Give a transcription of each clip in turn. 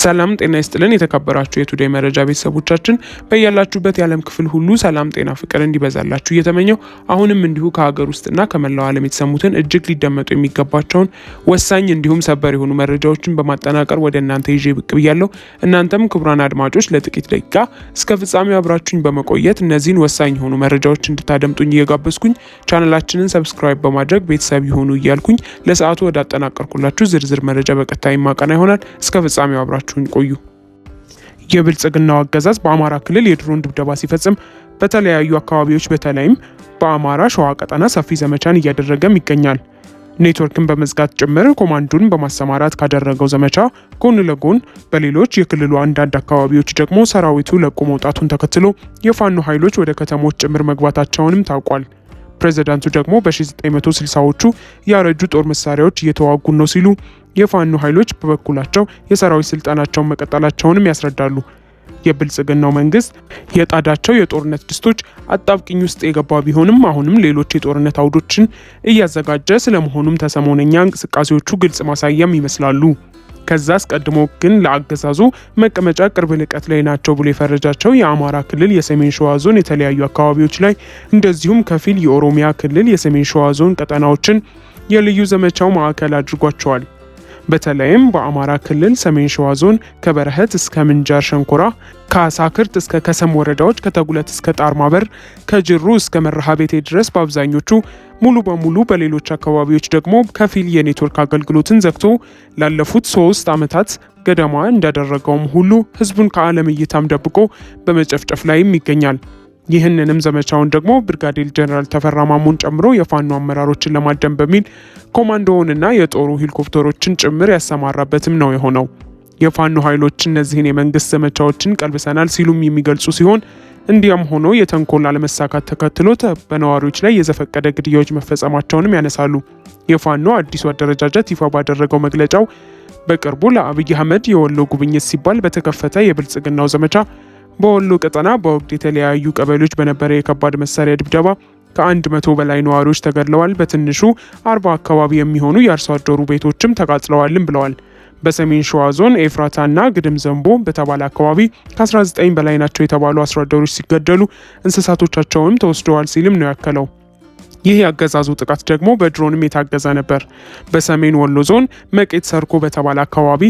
ሰላም ጤና ይስጥልን የተከበራችሁ የቱዴይ መረጃ ቤተሰቦቻችን በያላችሁበት የዓለም ክፍል ሁሉ ሰላም ጤና ፍቅር እንዲበዛላችሁ እየተመኘው አሁንም እንዲሁ ከሀገር ውስጥና ከመላው ዓለም የተሰሙትን እጅግ ሊደመጡ የሚገባቸውን ወሳኝ እንዲሁም ሰበር የሆኑ መረጃዎችን በማጠናቀር ወደ እናንተ ይዤ ብቅ ብያለሁ። እናንተም ክቡራን አድማጮች ለጥቂት ደቂቃ እስከ ፍጻሜው አብራችሁኝ በመቆየት እነዚህን ወሳኝ የሆኑ መረጃዎች እንድታደምጡኝ እየጋበዝኩኝ ቻናላችንን ሰብስክራይብ በማድረግ ቤተሰብ ይሁኑ እያልኩኝ ለሰዓቱ ወደ አጠናቀርኩላችሁ ዝርዝር መረጃ በቀጣይ ማቀና ይሆናል። እስከ ፍጻሜው አብራችሁኝ ቆዩ። የብልጽግናው አገዛዝ በአማራ ክልል የድሮን ድብደባ ሲፈጽም በተለያዩ አካባቢዎች በተለይም በአማራ ሸዋ ቀጠና ሰፊ ዘመቻን እያደረገም ይገኛል። ኔትወርክን በመዝጋት ጭምር ኮማንዶን በማሰማራት ካደረገው ዘመቻ ጎን ለጎን በሌሎች የክልሉ አንዳንድ አካባቢዎች ደግሞ ሰራዊቱ ለቆ መውጣቱን ተከትሎ የፋኖ ኃይሎች ወደ ከተሞች ጭምር መግባታቸውንም ታውቋል። ፕሬዝዳንቱ ደግሞ በ1960ዎቹ ያረጁ ጦር መሳሪያዎች እየተዋጉ ነው ሲሉ የፋኖ ኃይሎች በበኩላቸው የሰራዊት ስልጣናቸውን መቀጠላቸውንም ያስረዳሉ። የብልጽግናው መንግስት የጣዳቸው የጦርነት ድስቶች አጣብቅኝ ውስጥ የገባ ቢሆንም አሁንም ሌሎች የጦርነት አውዶችን እያዘጋጀ ስለመሆኑም ተሰሞነኛ እንቅስቃሴዎቹ ግልጽ ማሳያም ይመስላሉ። ከዛ አስቀድሞ ግን ለአገዛዙ መቀመጫ ቅርብ ርቀት ላይ ናቸው ብሎ የፈረጃቸው የአማራ ክልል የሰሜን ሸዋ ዞን የተለያዩ አካባቢዎች ላይ እንደዚሁም ከፊል የኦሮሚያ ክልል የሰሜን ሸዋ ዞን ቀጠናዎችን የልዩ ዘመቻው ማዕከል አድርጓቸዋል። በተለይም በአማራ ክልል ሰሜን ሸዋ ዞን ከበረህት እስከ ምንጃር ሸንኮራ፣ ከአሳክርት እስከ ከሰም ወረዳዎች፣ ከተጉለት እስከ ጣርማበር፣ ከጅሩ እስከ መርሃቤቴ ድረስ በአብዛኞቹ ሙሉ በሙሉ በሌሎች አካባቢዎች ደግሞ ከፊል የኔትወርክ አገልግሎትን ዘግቶ ላለፉት 3 ዓመታት ገደማ እንዳደረገውም ሁሉ ህዝቡን ከዓለም እይታም ደብቆ በመጨፍጨፍ ላይም ይገኛል። ይህንንም ዘመቻውን ደግሞ ብርጋዴር ጀነራል ተፈራ ማሞን ጨምሮ የፋኖ አመራሮችን ለማደን በሚል ኮማንዶውንና የጦሩ ሄሊኮፕተሮችን ጭምር ያሰማራበትም ነው የሆነው። የፋኖ ኃይሎች እነዚህን የመንግስት ዘመቻዎችን ቀልብሰናል ሲሉም የሚገልጹ ሲሆን እንዲያም ሆኖ የተንኮል አለመሳካት ተከትሎ በነዋሪዎች ላይ የዘፈቀደ ግድያዎች መፈጸማቸውንም ያነሳሉ። የፋኖ አዲሱ አደረጃጀት ይፋ ባደረገው መግለጫው በቅርቡ ለአብይ አህመድ የወሎ ጉብኝት ሲባል በተከፈተ የብልጽግናው ዘመቻ በወሎ ቀጠና በወቅት የተለያዩ ቀበሌዎች በነበረ የከባድ መሳሪያ ድብደባ ከ100 በላይ ነዋሪዎች ተገድለዋል። በትንሹ 40 አካባቢ የሚሆኑ የአርሶ አደሩ ቤቶችም ተቃጥለዋልም ብለዋል። በሰሜን ሸዋ ዞን ኤፍራታና ግድም ዘንቦ በተባለ አካባቢ ከ19 በላይ ናቸው የተባሉ አርሶ አደሮች ሲገደሉ እንስሳቶቻቸውም ተወስደዋል ሲልም ነው ያከለው። ይህ ያገዛዙ ጥቃት ደግሞ በድሮንም የታገዘ ነበር። በሰሜን ወሎ ዞን መቄት ሰርኮ በተባለ አካባቢ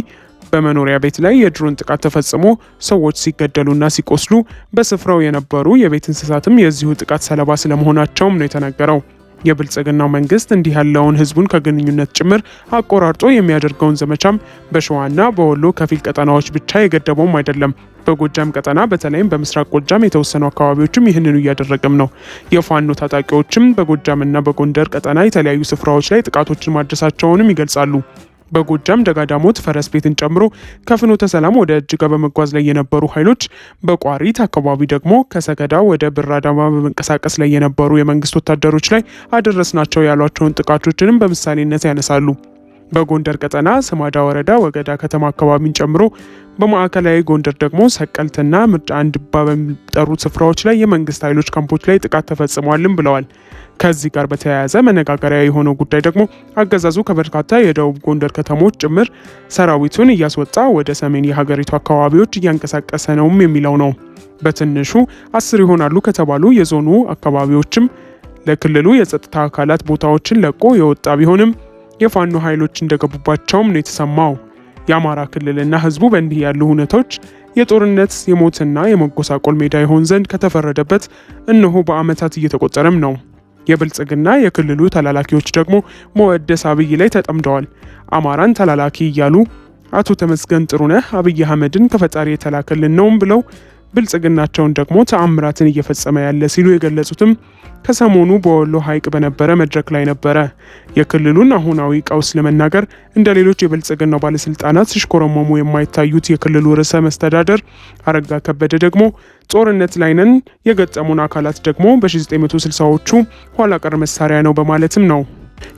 በመኖሪያ ቤት ላይ የድሮን ጥቃት ተፈጽሞ ሰዎች ሲገደሉና ሲቆስሉ በስፍራው የነበሩ የቤት እንስሳትም የዚሁ ጥቃት ሰለባ ስለመሆናቸውም ነው የተነገረው። የብልጽግናው መንግስት እንዲህ ያለውን ህዝቡን ከግንኙነት ጭምር አቆራርጦ የሚያደርገውን ዘመቻም በሸዋና በወሎ ከፊል ቀጠናዎች ብቻ የገደበውም አይደለም። በጎጃም ቀጠና በተለይም በምስራቅ ጎጃም የተወሰኑ አካባቢዎችም ይህንኑ እያደረገም ነው። የፋኖ ታጣቂዎችም በጎጃምና በጎንደር ቀጠና የተለያዩ ስፍራዎች ላይ ጥቃቶችን ማድረሳቸውንም ይገልጻሉ። በጎጃም ደጋዳሞት ፈረስ ቤትን ጨምሮ ከፍኖተ ሰላም ወደ እጅጋ በመጓዝ ላይ የነበሩ ኃይሎች በቋሪት አካባቢ ደግሞ ከሰገዳ ወደ ብራዳማ በመንቀሳቀስ ላይ የነበሩ የመንግስት ወታደሮች ላይ አደረስናቸው ያሏቸውን ጥቃቶችንም በምሳሌነት ያነሳሉ። በጎንደር ቀጠና ስማዳ ወረዳ ወገዳ ከተማ አካባቢን ጨምሮ በማዕከላዊ ጎንደር ደግሞ ሰቀልትና ምርጫ አንድባ በሚጠሩት ስፍራዎች ላይ የመንግስት ኃይሎች ካምፖች ላይ ጥቃት ተፈጽሟልም ብለዋል። ከዚህ ጋር በተያያዘ መነጋገሪያ የሆነው ጉዳይ ደግሞ አገዛዙ ከበርካታ የደቡብ ጎንደር ከተሞች ጭምር ሰራዊቱን እያስወጣ ወደ ሰሜን የሀገሪቱ አካባቢዎች እያንቀሳቀሰ ነውም የሚለው ነው። በትንሹ 10 ይሆናሉ ከተባሉ የዞኑ አካባቢዎችም ለክልሉ የጸጥታ አካላት ቦታዎችን ለቆ የወጣ ቢሆንም የፋኖ ኃይሎች እንደገቡባቸውም ነው የተሰማው። የአማራ ክልልና ህዝቡ በእንዲህ ያሉ ሁኔታዎች የጦርነት የሞትና የመጎሳቆል ሜዳ ይሆን ዘንድ ከተፈረደበት እነሆ በአመታት እየተቆጠረም ነው። የብልጽግና የክልሉ ተላላኪዎች ደግሞ መወደስ አብይ ላይ ተጠምደዋል። አማራን ተላላኪ እያሉ አቶ ተመስገን ጥሩነህ አብይ አህመድን ከፈጣሪ የተላከልን ነውም ብለው ብልጽግናቸውን ደግሞ ተአምራትን እየፈጸመ ያለ ሲሉ የገለጹትም ከሰሞኑ በወሎ ሐይቅ በነበረ መድረክ ላይ ነበረ። የክልሉን አሁናዊ ቀውስ ለመናገር እንደ ሌሎች የብልጽግናው ባለስልጣናት ሲሽኮረመሙ የማይታዩት የክልሉ ርዕሰ መስተዳደር አረጋ ከበደ ደግሞ ጦርነት ላይ ነን፣ የገጠሙን አካላት ደግሞ በ1960ዎቹ ኋላ ቀር መሳሪያ ነው በማለትም ነው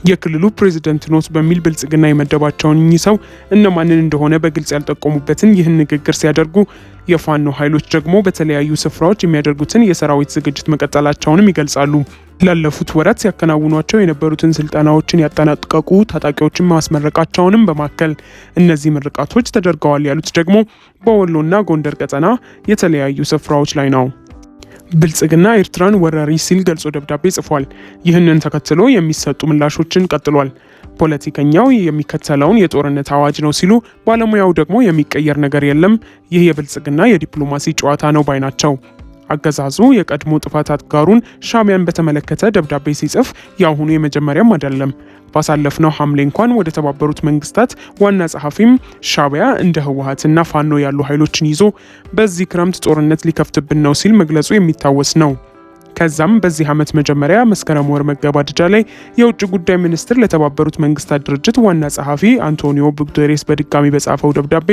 የክልሉ ፕሬዝዳንት ኖት በሚል ብልጽግና የመደባቸውን እኚህ ሰው እነማንን እንደሆነ በግልጽ ያልጠቆሙበትን ይህን ንግግር ሲያደርጉ የፋኖ ኃይሎች ደግሞ በተለያዩ ስፍራዎች የሚያደርጉትን የሰራዊት ዝግጅት መቀጠላቸውንም ይገልጻሉ። ላለፉት ወራት ሲያከናውኗቸው የነበሩትን ስልጠናዎችን ያጠናቀቁ ታጣቂዎችን ማስመረቃቸውንም በማከል እነዚህ ምርቃቶች ተደርገዋል ያሉት ደግሞ በወሎና ጎንደር ቀጠና የተለያዩ ስፍራዎች ላይ ነው። ብልጽግና ኤርትራን ወራሪ ሲል ገልጾ ደብዳቤ ጽፏል። ይህንን ተከትሎ የሚሰጡ ምላሾችን ቀጥሏል። ፖለቲከኛው የሚከተለውን የጦርነት አዋጅ ነው ሲሉ፣ ባለሙያው ደግሞ የሚቀየር ነገር የለም፣ ይህ የብልጽግና የዲፕሎማሲ ጨዋታ ነው ባይ ናቸው። አገዛዙ የቀድሞ ጥፋት አጋሩን ሻዕቢያን በተመለከተ ደብዳቤ ሲጽፍ የአሁኑ የመጀመሪያም አይደለም። ባሳለፍነው ሐምሌ እንኳን ወደ ተባበሩት መንግስታት ዋና ጸሐፊም ሻዕቢያ እንደ ህወሓትና ፋኖ ያሉ ኃይሎችን ይዞ በዚህ ክረምት ጦርነት ሊከፍትብን ነው ሲል መግለጹ የሚታወስ ነው። ከዛም በዚህ ዓመት መጀመሪያ መስከረም ወር መገባደጃ ላይ የውጭ ጉዳይ ሚኒስትር ለተባበሩት መንግስታት ድርጅት ዋና ጸሐፊ አንቶኒዮ ጉተሬስ በድጋሚ በጻፈው ደብዳቤ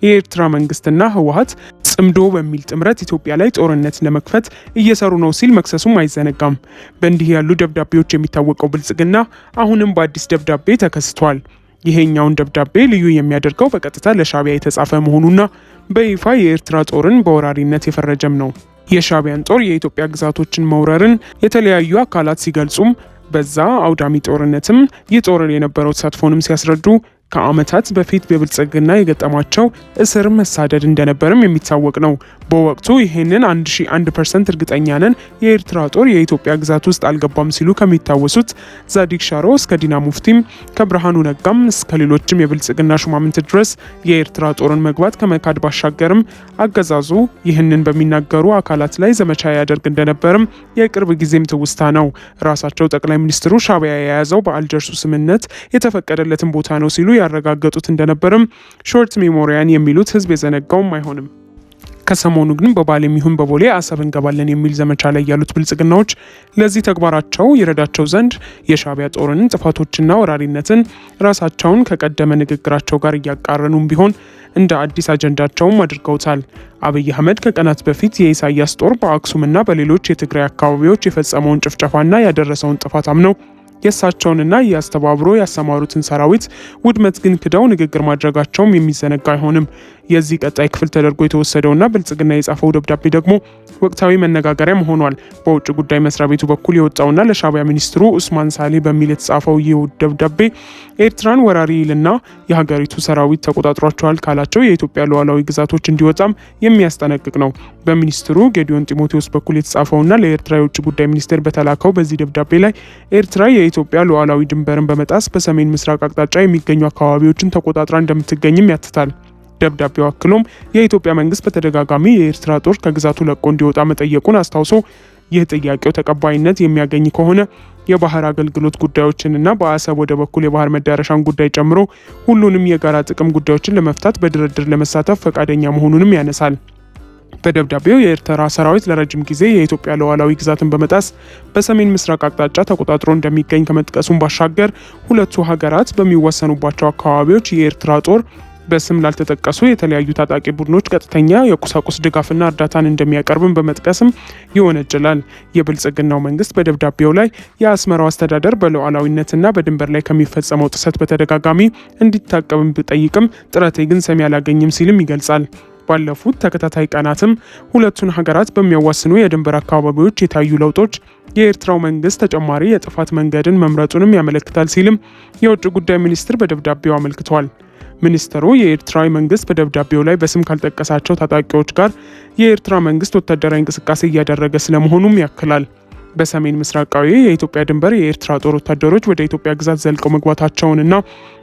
የኤርትራ መንግስትና ህወሓት ጽምዶ በሚል ጥምረት ኢትዮጵያ ላይ ጦርነት ለመክፈት እየሰሩ ነው ሲል መክሰሱም አይዘነጋም። በእንዲህ ያሉ ደብዳቤዎች የሚታወቀው ብልጽግና አሁንም በአዲስ ደብዳቤ ተከስቷል። ይሄኛውን ደብዳቤ ልዩ የሚያደርገው በቀጥታ ለሻዕቢያ የተጻፈ መሆኑና በይፋ የኤርትራ ጦርን በወራሪነት የፈረጀም ነው። የሻዕቢያን ጦር የኢትዮጵያ ግዛቶችን መውረርን የተለያዩ አካላት ሲገልጹም በዛ አውዳሚ ጦርነትም ይህ ጦር የነበረው ተሳትፎንም ሲያስረዱ ከዓመታት በፊት በብልጽግና የገጠማቸው እስር፣ መሳደድ እንደነበርም የሚታወቅ ነው። በወቅቱ ይህንን 1001% እርግጠኛ ነን የኤርትራ ጦር የኢትዮጵያ ግዛት ውስጥ አልገባም ሲሉ ከሚታወሱት ዛዲግ ሻሮ እስከ ዲና ሙፍቲም ከብርሃኑ ነጋም እስከ ሌሎችም የብልጽግና ሹማምንት ድረስ የኤርትራ ጦርን መግባት ከመካድ ባሻገርም አገዛዙ ይህንን በሚናገሩ አካላት ላይ ዘመቻ ያደርግ እንደነበርም የቅርብ ጊዜም ትውስታ ነው። ራሳቸው ጠቅላይ ሚኒስትሩ ሻዕቢያ የያዘው በአልጀርሱ ስምምነት የተፈቀደለትን ቦታ ነው ሲሉ ያረጋገጡት እንደነበርም ሾርት ሜሞሪያን የሚሉት ህዝብ የዘነጋውም አይሆንም። ከሰሞኑ ግን በባሌም ይሁን በቦሌ አሰብ እንገባለን የሚል ዘመቻ ላይ ያሉት ብልጽግናዎች ለዚህ ተግባራቸው ይረዳቸው ዘንድ የሻዕቢያ ጦርን ጥፋቶችና ወራሪነትን ራሳቸውን ከቀደመ ንግግራቸው ጋር እያቃረኑም ቢሆን እንደ አዲስ አጀንዳቸውም አድርገውታል። አብይ አህመድ ከቀናት በፊት የኢሳያስ ጦር በአክሱምና በሌሎች የትግራይ አካባቢዎች የፈጸመውን ጭፍጨፋና ያደረሰውን ጥፋት አምነው የእሳቸውንና ያስተባብሮ ያሰማሩትን ሰራዊት ውድመት ግን ክደው ንግግር ማድረጋቸውም የሚዘነጋ አይሆንም። የዚህ ቀጣይ ክፍል ተደርጎ የተወሰደውና ብልጽግና የጻፈው ደብዳቤ ደግሞ ወቅታዊ መነጋገሪያም ሆኗል። በውጭ ጉዳይ መስሪያ ቤቱ በኩል የወጣውና ለሻዕቢያ ሚኒስትሩ ኡስማን ሳሌህ በሚል የተጻፈው ይህ ደብዳቤ ኤርትራን ወራሪ ይልና የሀገሪቱ ሰራዊት ተቆጣጥሯቸዋል ካላቸው የኢትዮጵያ ሉዓላዊ ግዛቶች እንዲወጣም የሚያስጠነቅቅ ነው። በሚኒስትሩ ጌዲዮን ጢሞቴዎስ በኩል የተጻፈውና ለኤርትራ የውጭ ጉዳይ ሚኒስቴር በተላከው በዚህ ደብዳቤ ላይ ኤርትራ የኢትዮጵያ ሉዓላዊ ድንበርን በመጣስ በሰሜን ምስራቅ አቅጣጫ የሚገኙ አካባቢዎችን ተቆጣጥራ እንደምትገኝም ያትታል። ደብዳቤው አክሎም የኢትዮጵያ መንግስት በተደጋጋሚ የኤርትራ ጦር ከግዛቱ ለቆ እንዲወጣ መጠየቁን አስታውሶ ይህ ጥያቄው ተቀባይነት የሚያገኝ ከሆነ የባህር አገልግሎት ጉዳዮችንና በአሰብ ወደ በኩል የባህር መዳረሻን ጉዳይ ጨምሮ ሁሉንም የጋራ ጥቅም ጉዳዮችን ለመፍታት በድርድር ለመሳተፍ ፈቃደኛ መሆኑንም ያነሳል። በደብዳቤው የኤርትራ ሰራዊት ለረጅም ጊዜ የኢትዮጵያ ሉዓላዊ ግዛትን በመጣስ በሰሜን ምስራቅ አቅጣጫ ተቆጣጥሮ እንደሚገኝ ከመጥቀሱም ባሻገር ሁለቱ ሀገራት በሚወሰኑባቸው አካባቢዎች የኤርትራ ጦር በስም ላልተጠቀሱ የተለያዩ ታጣቂ ቡድኖች ቀጥተኛ የቁሳቁስ ድጋፍና እርዳታን እንደሚያቀርብን በመጥቀስም ይወነጅላል። የብልጽግናው መንግስት በደብዳቤው ላይ የአስመራው አስተዳደር በሉዓላዊነትና በድንበር ላይ ከሚፈጸመው ጥሰት በተደጋጋሚ እንዲታቀብም ቢጠይቅም ጥረቴ ግን ሰሚ አላገኝም ሲልም ይገልጻል። ባለፉት ተከታታይ ቀናትም ሁለቱን ሀገራት በሚያዋስኑ የድንበር አካባቢዎች የታዩ ለውጦች የኤርትራው መንግስት ተጨማሪ የጥፋት መንገድን መምረጡንም ያመለክታል ሲልም የውጭ ጉዳይ ሚኒስትር በደብዳቤው አመልክቷል። ሚኒስትሩ የኤርትራ መንግስት በደብዳቤው ላይ በስም ካልጠቀሳቸው ታጣቂዎች ጋር የኤርትራ መንግስት ወታደራዊ እንቅስቃሴ እያደረገ ስለመሆኑም ያክላል። በሰሜን ምስራቃዊ የኢትዮጵያ ድንበር የኤርትራ ጦር ወታደሮች ወደ ኢትዮጵያ ግዛት ዘልቀው መግባታቸውንና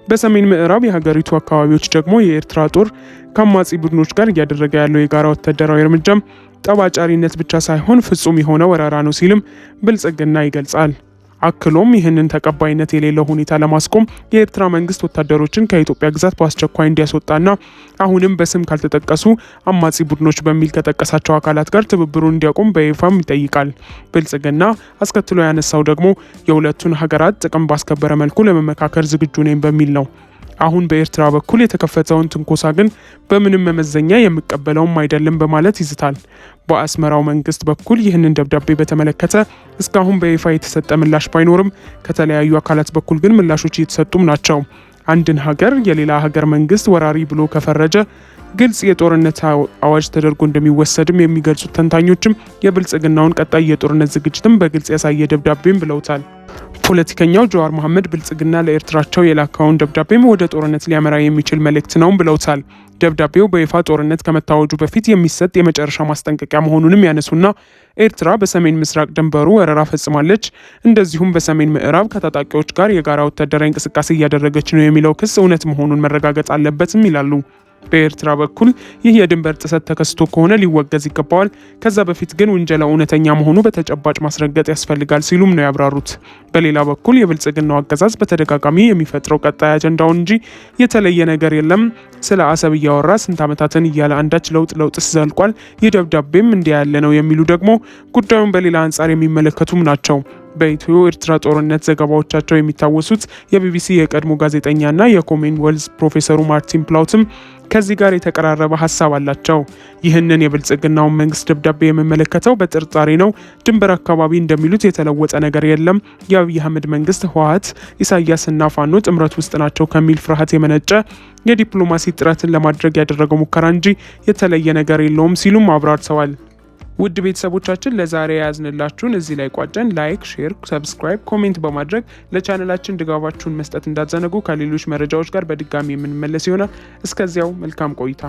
በሰሜን ምዕራብ የሀገሪቱ አካባቢዎች ደግሞ የኤርትራ ጦር ከአማጺ ቡድኖች ጋር እያደረገ ያለው የጋራ ወታደራዊ እርምጃም ጠባጫሪነት ብቻ ሳይሆን ፍጹም የሆነ ወረራ ነው ሲልም ብልጽግና ይገልጻል። አክሎም ይህንን ተቀባይነት የሌለው ሁኔታ ለማስቆም የኤርትራ መንግስት ወታደሮችን ከኢትዮጵያ ግዛት በአስቸኳይ እንዲያስወጣና አሁንም በስም ካልተጠቀሱ አማጺ ቡድኖች በሚል ከጠቀሳቸው አካላት ጋር ትብብሩን እንዲያቆም በይፋም ይጠይቃል። ብልጽግና አስከትሎ ያነሳው ደግሞ የሁለቱን ሀገራት ጥቅም ባስከበረ መልኩ ለመመካከር ዝግጁ ነኝ በሚል ነው። አሁን በኤርትራ በኩል የተከፈተውን ትንኮሳ ግን በምንም መመዘኛ የሚቀበለውም አይደለም በማለት ይዝታል። በአስመራው መንግስት በኩል ይህንን ደብዳቤ በተመለከተ እስካሁን በይፋ የተሰጠ ምላሽ ባይኖርም ከተለያዩ አካላት በኩል ግን ምላሾች እየተሰጡም ናቸው። አንድን ሀገር የሌላ ሀገር መንግስት ወራሪ ብሎ ከፈረጀ ግልጽ የጦርነት አዋጅ ተደርጎ እንደሚወሰድም የሚገልጹት ተንታኞችም የብልጽግናውን ቀጣይ የጦርነት ዝግጅትም በግልጽ ያሳየ ደብዳቤም ብለውታል። ፖለቲከኛው ጀዋር መሐመድ ብልጽግና ለኤርትራቸው የላከውን ደብዳቤም ወደ ጦርነት ሊያመራ የሚችል መልእክት ነውም ብለውታል። ደብዳቤው በይፋ ጦርነት ከመታወጁ በፊት የሚሰጥ የመጨረሻ ማስጠንቀቂያ መሆኑንም ያነሱና ኤርትራ በሰሜን ምስራቅ ድንበሩ ወረራ ፈጽማለች፣ እንደዚሁም በሰሜን ምዕራብ ከታጣቂዎች ጋር የጋራ ወታደራዊ እንቅስቃሴ እያደረገች ነው የሚለው ክስ እውነት መሆኑን መረጋገጥ አለበትም ይላሉ። በኤርትራ በኩል ይህ የድንበር ጥሰት ተከስቶ ከሆነ ሊወገዝ ይገባዋል። ከዛ በፊት ግን ውንጀላው እውነተኛ መሆኑ በተጨባጭ ማስረገጥ ያስፈልጋል ሲሉም ነው ያብራሩት። በሌላ በኩል የብልጽግናው አገዛዝ በተደጋጋሚ የሚፈጥረው ቀጣይ አጀንዳውን እንጂ የተለየ ነገር የለም። ስለ አሰብ እያወራ ስንት ዓመታትን እያለ አንዳች ለውጥስ ዘልቋል። ይህ ደብዳቤም እንዲያ ያለ ነው የሚሉ ደግሞ ጉዳዩን በሌላ አንጻር የሚመለከቱም ናቸው። በኢትዮ ኤርትራ ጦርነት ዘገባዎቻቸው የሚታወሱት የቢቢሲ የቀድሞ ጋዜጠኛና የኮመንዌልዝ ፕሮፌሰሩ ማርቲን ፕላውትም ከዚህ ጋር የተቀራረበ ሀሳብ አላቸው። ይህንን የብልጽግናውን መንግስት ደብዳቤ የምመለከተው በጥርጣሬ ነው። ድንበር አካባቢ እንደሚሉት የተለወጠ ነገር የለም። የአብይ አህመድ መንግስት ህወሓት፣ ኢሳያስና ፋኖ ጥምረት ውስጥ ናቸው ከሚል ፍርሃት የመነጨ የዲፕሎማሲ ጥረትን ለማድረግ ያደረገው ሙከራ እንጂ የተለየ ነገር የለውም ሲሉም አብራርተዋል። ውድ ቤተሰቦቻችን ለዛሬ ያዝንላችሁን እዚህ ላይ ቋጨን። ላይክ፣ ሼር፣ ሰብስክራይብ፣ ኮሜንት በማድረግ ለቻናላችን ድጋፋችሁን መስጠት እንዳትዘነጉ። ከሌሎች መረጃዎች ጋር በድጋሚ የምንመለስ ይሆናል። እስከዚያው መልካም ቆይታ